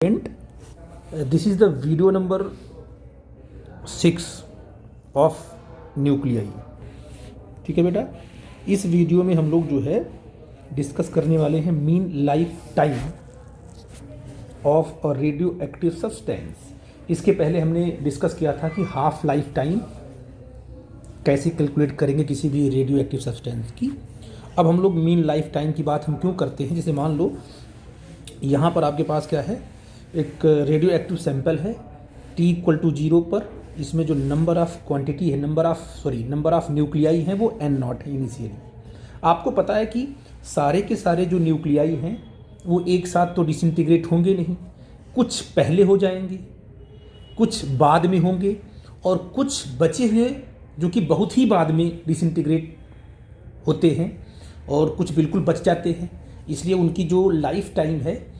And this is the video number 6 of nuclei. ठीक है बेटा, इस वीडियो में हम लोग जो है डिस्कस करने वाले हैं mean life time of a radio active substance. इसके पहले हमने डिस्कस किया था कि हाफ लाइफ टाइम कैसे कैलकुलेट करेंगे किसी भी रेडियो एक्टिव सब्सटेंस की। अब हम लोग मीन लाइफ टाइम की बात हम क्यों करते हैं, जैसे मान लो यहाँ पर आपके पास क्या है, एक रेडियो एक्टिव सैंपल है t इक्वल टू 0 पर। इसमें जो नंबर ऑफ़ क्वांटिटी है, नंबर ऑफ़ न्यूक्लियाई हैं वो n0 है इनिशियली। आपको पता है कि सारे के सारे जो न्यूक्लियाई हैं वो एक साथ तो डिसइंटीग्रेट होंगे नहीं, कुछ पहले हो जाएंगे, कुछ बाद में होंगे और कुछ बचे हुए जो कि बहुत ही बाद में डिसइंटीग्रेट होते हैं और कुछ बिल्कुल बच जाते हैं। इसलिए उनकी जो लाइफ टाइम है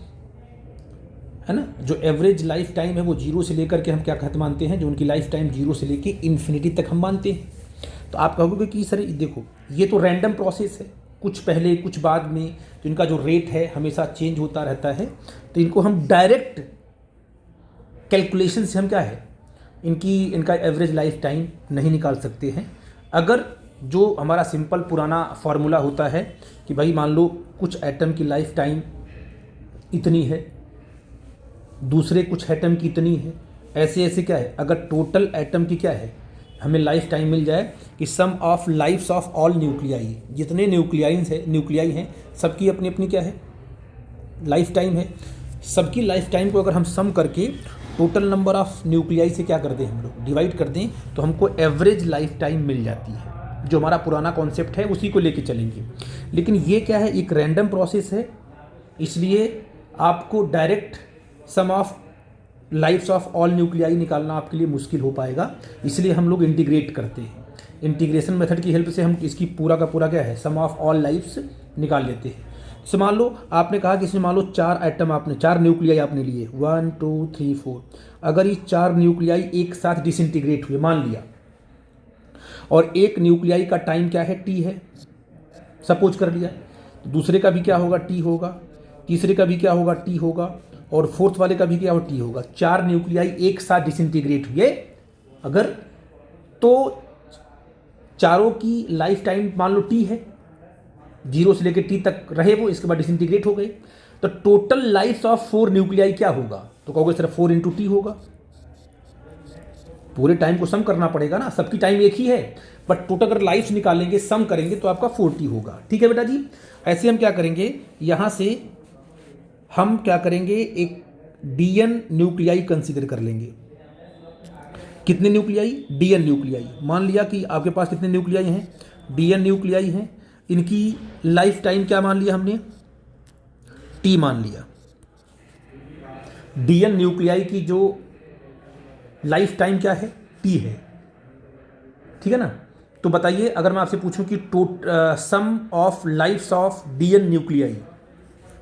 ना, जो एवरेज लाइफ टाइम है वो 0 से लेकर के हम क्या कहते मानते हैं, जो उनकी लाइफ टाइम 0 से लेके इन्फिनिटी तक हम मानते हैं। तो आप कहोगे कि सर देखो ये तो रैंडम प्रोसेस है, कुछ पहले कुछ बाद में, तो इनका जो रेट है हमेशा चेंज होता रहता है। तो इनको हम डायरेक्ट कैलकुलेशन से हम क्या है इनका एवरेज लाइफ टाइम नहीं निकाल सकते हैं। अगर जो हमारा सिंपल पुराना फार्मूला होता है कि भाई मान लो कुछ एटम की लाइफ टाइम इतनी है, दूसरे कुछ एटम की इतनी है, ऐसे ऐसे क्या है, अगर टोटल एटम की क्या है हमें लाइफ टाइम मिल जाए कि sum of lifes of all nuclei, जितने न्यूक्लियाई हैं सबकी अपनी अपनी क्या है लाइफ टाइम है। सबकी लाइफ टाइम को अगर हम सम करके टोटल नंबर ऑफ न्यूक्लियाई से क्या कर दें, हम लोग डिवाइड कर दें, तो हमको एवरेज लाइफ टाइम मिल जाती है। जो हमारा पुराना कॉन्सेप्ट है उसी को लेके चलेंगे। लेकिन ये क्या है, एक रैंडम प्रोसेस है, इसलिए आपको direct sum of lifes of all nuclei निकालना आपके लिए मुश्किल हो पाएगा। इसलिए हम लोग इंटीग्रेट करते हैं, इंटीग्रेशन मेथड की हेल्प से हम इसकी पूरा का पूरा क्या है सम ऑफ ऑल लाइफ्स निकाल लेते हैं। तो मान लो आपने कहा कि इसमें मान लो 4 न्यूक्लियाई आपने लिए 1 2 3 4। अगर ये 4 न्यूक्लियाई एक साथ डिसइंटीग्रेट हुए मान लिया, और एक न्यूक्लियाई का टाइम क्या है t है, सपोज कर लिया, तो दूसरे का भी क्या होगा t होगा, तीसरे का भी क्या होगा t होगा, और फोर्थ वाले का भी क्या होगा t होगा। 4 न्यूक्लियाई एक साथ डिसइंटीग्रेट हुए अगर, तो चारों की लाइफ टाइम मान लो t है, 0 से लेकर t तक रहे वो, इसके बाद डिसइंटीग्रेट हो गए, तो टोटल लाइफ ऑफ 4 न्यूक्लियाई क्या होगा, तो कहोगे सिर्फ 4 × t होगा। पूरे टाइम को सम करना पड़ेगा ना, सबकी टाइम एक ही है, बट टोटल अगर लाइफ निकालेंगे सम करेंगे तो आपका 4t होगा। ठीक है बेटा जी। ऐसे हम क्या करेंगे, यहाँ से हम क्या करेंगे, एक dn न्यूक्लियाई कंसीडर कर लेंगे। कितने न्यूक्लियाई, dn न्यूक्लियाई। मान लिया कि आपके पास कितने न्यूक्लियाई हैं, dn न्यूक्लियाई हैं। इनकी लाइफ टाइम क्या मान लिया हमने, t मान लिया। dn न्यूक्लियाई की जो लाइफ टाइम क्या है, t है। ठीक है ना। तो बताइए अगर मैं आपसे पूछूं कि sum of lifes of dn nuclei,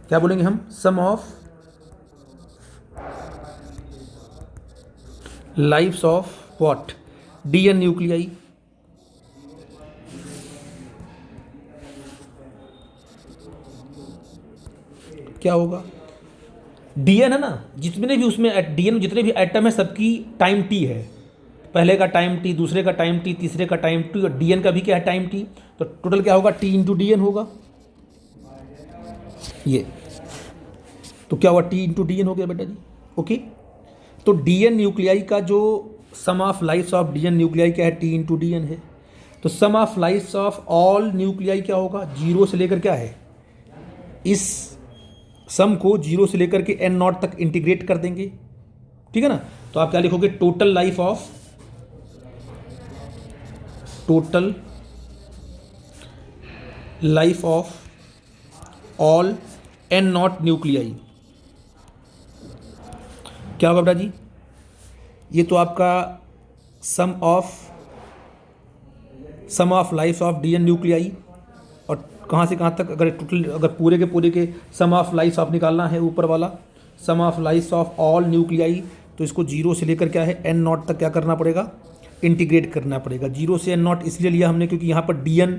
क्या बोलेंगे हम, sum of lifes of what, dn nuclei. क्या होगा, dn है ना, जितने भी उसमें dn जितने भी एटम है सबकी टाइम t है। पहले का टाइम t, दूसरे का टाइम t, तीसरे का टाइम t, और dn का भी क्या है टाइम t। तो टोटल क्या होगा, t × dn होगा। ये तो क्या हुआ, t × dn हो गया बेटा जी। ओके, तो dn न्यूक्लियाई का जो sum of lifes of dn nuclei क्या है, t × dn है। तो sum of lifes of all nuclei क्या होगा, 0 से लेकर क्या है, इस सम को 0 से लेकर के n0 तक इंटीग्रेट कर देंगे। ठीक है ना। तो आप क्या लिखोगे, total life of all n0 nuclei. क्या होगा बेटा जी, ये तो आपका sum of life of dn nuclei, और कहाँ से कहाँ तक, अगर टोटल अगर पूरे के सम ऑफ लाइफ ऑफ निकालना है, ऊपर वाला sum of life of all nuclei, तो इसको 0 से लेकर क्या है n0 तक क्या करना पड़ेगा, इंटीग्रेट करना पड़ेगा। 0 से n0 इसलिए लिया हमने क्योंकि यहाँ पर dn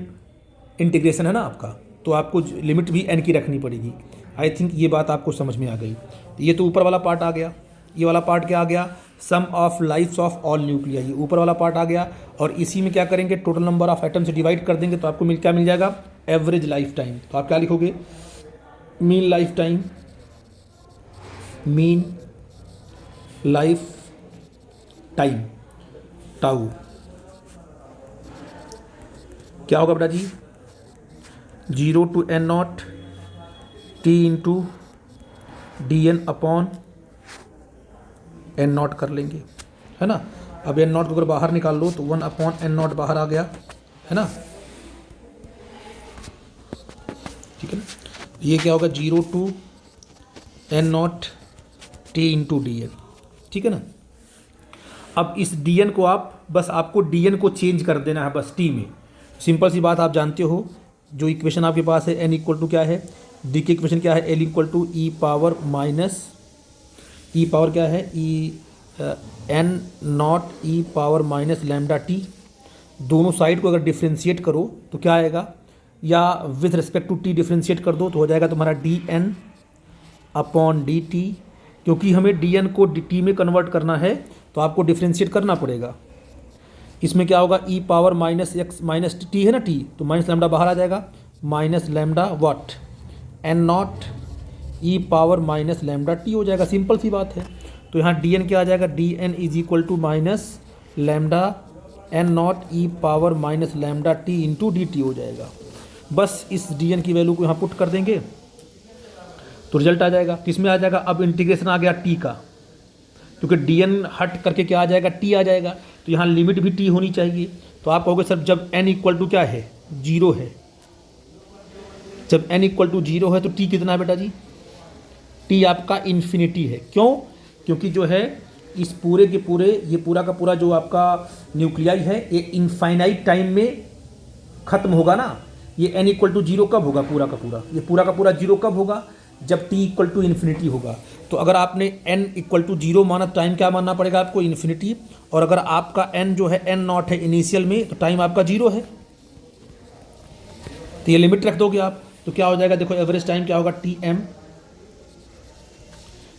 इंटीग्रेशन है ना आपका, तो आपको लिमिट भी n की रखनी पड़ेगी। आई थिंक ये बात आपको समझ में आ गई। ये तो ऊपर वाला पार्ट आ गया। ये वाला पार्ट क्या आ गया, sum of lifes of all nuclei, ये ऊपर वाला पार्ट आ गया। और इसी में क्या करेंगे, टोटल नंबर ऑफ एटम से डिवाइड कर देंगे तो आपको क्या मिल जाएगा, एवरेज लाइफ टाइम। तो आप क्या लिखोगे, mean life time, mean life time tau क्या होगा बेटा जी, 0 to n0 t into dn upon n0 कर लेंगे, है ना। अब n0 को अगर बाहर निकाल लो तो 1 अपॉन n0 बाहर आ गया, है ना। ठीक है ना, ये क्या होगा, 0 to n0 t into dn, ठीक है ना। अब इस dn को आपको dn को चेंज कर देना है बस t में। सिंपल सी बात आप जानते हो, जो इक्वेशन आपके पास है n इक्वल टू क्या है, डी की इक्वेशन क्या है, l equal to e power क्या है, n not e power minus lambda t. दोनों साइड को अगर डिफ्रेंशिएट करो तो क्या आएगा, या with respect to t differentiate कर दो तो हो जाएगा तुम्हारा d n upon d t. क्योंकि हमें डी एन को टी में कन्वर्ट करना है तो आपको डिफ्रेंशिएट करना पड़ेगा। इसमें क्या होगा, e power minus x minus t है ना, टी तो माइनस लैम्डा बाहर आ जाएगा, minus lambda what, N not e power minus lambda t हो जाएगा। सिंपल सी बात है। तो यहाँ डी एन क्या आ जाएगा, d n is equal to minus lambda n not e power minus lambda t into d t हो जाएगा। बस इस डी एन की वैल्यू को यहाँ पुट कर देंगे तो रिजल्ट आ जाएगा। किसमें आ जाएगा, अब इंटीग्रेशन आ गया टी का, क्योंकि डी एन हट करके क्या आ जाएगा, टी आ जाएगा। तो यहाँ लिमिट भी टी होनी चाहिए। तो आप कहोगे सर जब n इक्वल टू क्या है, 0 है, जब n इक्वल टू 0 है तो t कितना है बेटा जी, t आपका इन्फिनिटी है। क्यों, क्योंकि जो है इस पूरे के पूरे, ये पूरा का पूरा जो आपका न्यूक्लियाई है ये इनफाइनाइट टाइम में ख़त्म होगा ना। ये n इक्वल टू 0 कब होगा, पूरा का पूरा, ये पूरा का पूरा 0 कब होगा, जब t इक्वल टू इन्फिनिटी होगा। तो अगर आपने n इक्वल टू 0 माना, टाइम क्या मानना पड़ेगा आपको, इन्फिनिटी। और अगर आपका n जो है n नॉट है इनिशियल में, तो टाइम आपका 0 है। तो ये लिमिट रख दोगे आप तो क्या हो जाएगा, देखो एवरेज टाइम क्या होगा, t m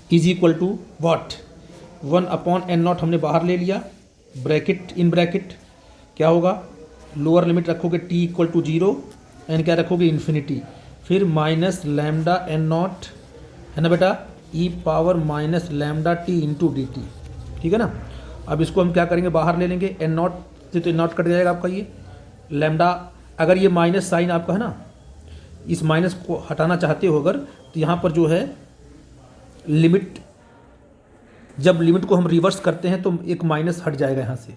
is equal to what, 1 upon n not हमने बाहर ले लिया, ब्रैकेट इन ब्रैकेट क्या होगा, लोअर लिमिट रखोगे t इक्वल टू 0, n क्या रखोगे, इन्फिनिटी, फिर माइनस लैम्डा एन नॉट, है ना बेटा, e power minus lambda t into d t. ठीक है ना। अब इसको हम क्या करेंगे, बाहर ले लेंगे, एन नॉट से तो एन नॉट कट जाएगा आपका, ये लैम्डा, अगर ये माइनस साइन आपका है ना, इस माइनस को हटाना चाहते हो अगर, तो यहाँ पर जो है लिमिट, जब लिमिट को हम रिवर्स करते हैं तो एक माइनस हट जाएगा यहाँ से।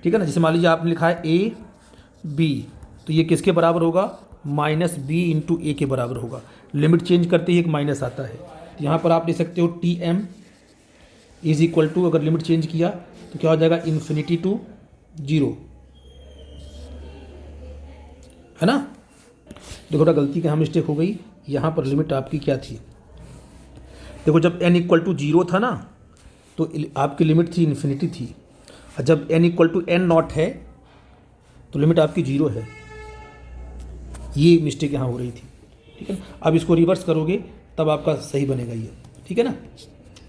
ठीक है ना। जैसे मान लीजिए आपने लिखा है ए बी, तो ये किसके बराबर होगा, माइनस बी इंटू ए के बराबर होगा। लिमिट चेंज करते ही एक माइनस आता है। तो यहाँ पर आप लिख सकते हो t m is equal to, अगर लिमिट चेंज किया तो क्या हो जाएगा, इन्फिनिटी टू 0, है ना। देखो ना, गलती क्या मिस्टेक हो गई, यहाँ पर लिमिट आपकी क्या थी, देखो जब n इक्वल टू 0 था ना तो आपकी लिमिट थी इन्फिनिटी थी, और जब n equal to n not है तो लिमिट आपकी 0 है। ये मिस्टेक यहाँ हो रही थी। ठीक है ना। अब इसको रिवर्स करोगे तब आपका सही बनेगा ये। ठीक है ना,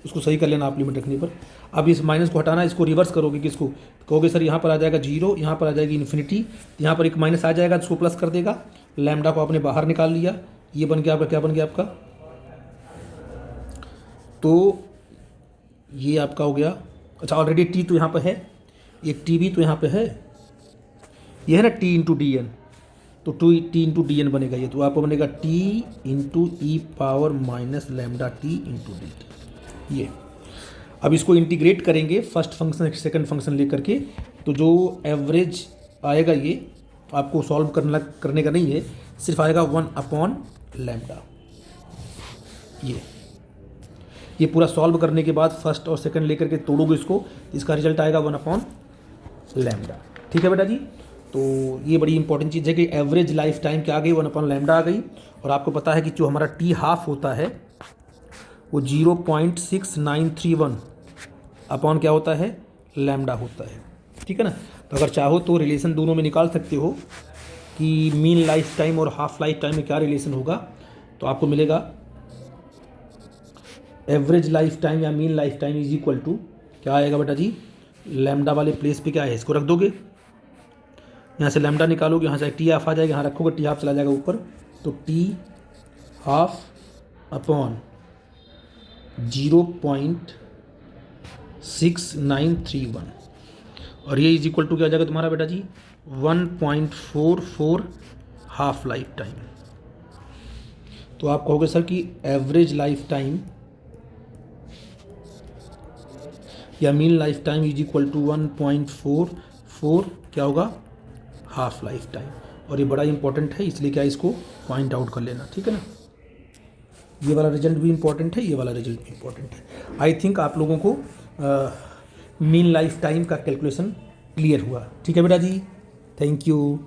उसको सही कर लेना आप लिमिट रखने पर। अब इस माइनस को हटाना, इसको रिवर्स करोगे, किसको कहोगे सर, यहाँ पर आ जाएगा 0, यहाँ पर आ जाएगी इन्फिनिटी, यहाँ पर एक माइनस आ जाएगा, इसको प्लस कर देगा, लैम्डा को आपने बाहर निकाल लिया, ये बन गया आपका, क्या बन गया आपका, तो ये आपका हो गया। अच्छा, ऑलरेडी टी तो यहाँ पर है, एक टी भी तो यहाँ पे है, ये है ना टी इंटू डी एन, तो टी इंटू डी एन बनेगा ये, तो आपको बनेगा t into e power minus lambda t into d t. ये अब इसको इंटीग्रेट करेंगे फर्स्ट फंक्शन सेकंड फंक्शन लेकर के, तो जो एवरेज आएगा ये आपको सॉल्व करने का नहीं है, सिर्फ आएगा 1 अपॉन लैम्डा। ये पूरा सॉल्व करने के बाद फर्स्ट और सेकंड लेकर के तोड़ोगे इसको, इसका रिजल्ट आएगा 1 अपॉन लैम्डा। ठीक है बेटा जी। तो ये बड़ी इंपॉर्टेंट चीज़ है कि एवरेज लाइफ टाइम क्या आ गई, 1 अपॉन लैम्डा आ गई। और आपको पता है कि जो हमारा टी हाफ होता है वो 0.6931 अपॉन क्या होता है, लैम्डा होता है। ठीक है ना। तो अगर चाहो तो रिलेशन दोनों में निकाल सकते हो कि मीन लाइफ टाइम और हाफ लाइफ टाइम में क्या रिलेशन होगा। तो आपको मिलेगा एवरेज लाइफ टाइम या mean life time is equal to क्या आएगा बेटा जी, लैम्डा वाले प्लेस पे क्या है, इसको रख दोगे, यहाँ से लैम्डा निकालोगे, यहाँ से टी हाफ आ जाएगा, यहाँ रखोगे टी हाफ चला जाएगा ऊपर, तो टी हाफ अपॉन 0.6931 और ये इज इक्वल टू क्या आ जाएगा तुम्हारा बेटा जी 1.44 हाफ लाइफ टाइम। तो आप कहोगे सर कि एवरेज लाइफ टाइम या mean life time is equal to 1.44 क्या होगा, हाफ लाइफ टाइम। और ये बड़ा इंपॉर्टेंट है, इसलिए क्या इसको पॉइंट आउट कर लेना, ठीक है ना। ये वाला रिजल्ट भी इंपॉर्टेंट है, ये वाला रिजल्ट भी इंपॉर्टेंट है। आई थिंक आप लोगों को मीन लाइफ टाइम का कैलकुलेशन क्लियर हुआ, ठीक है बेटा जी, थैंक यू।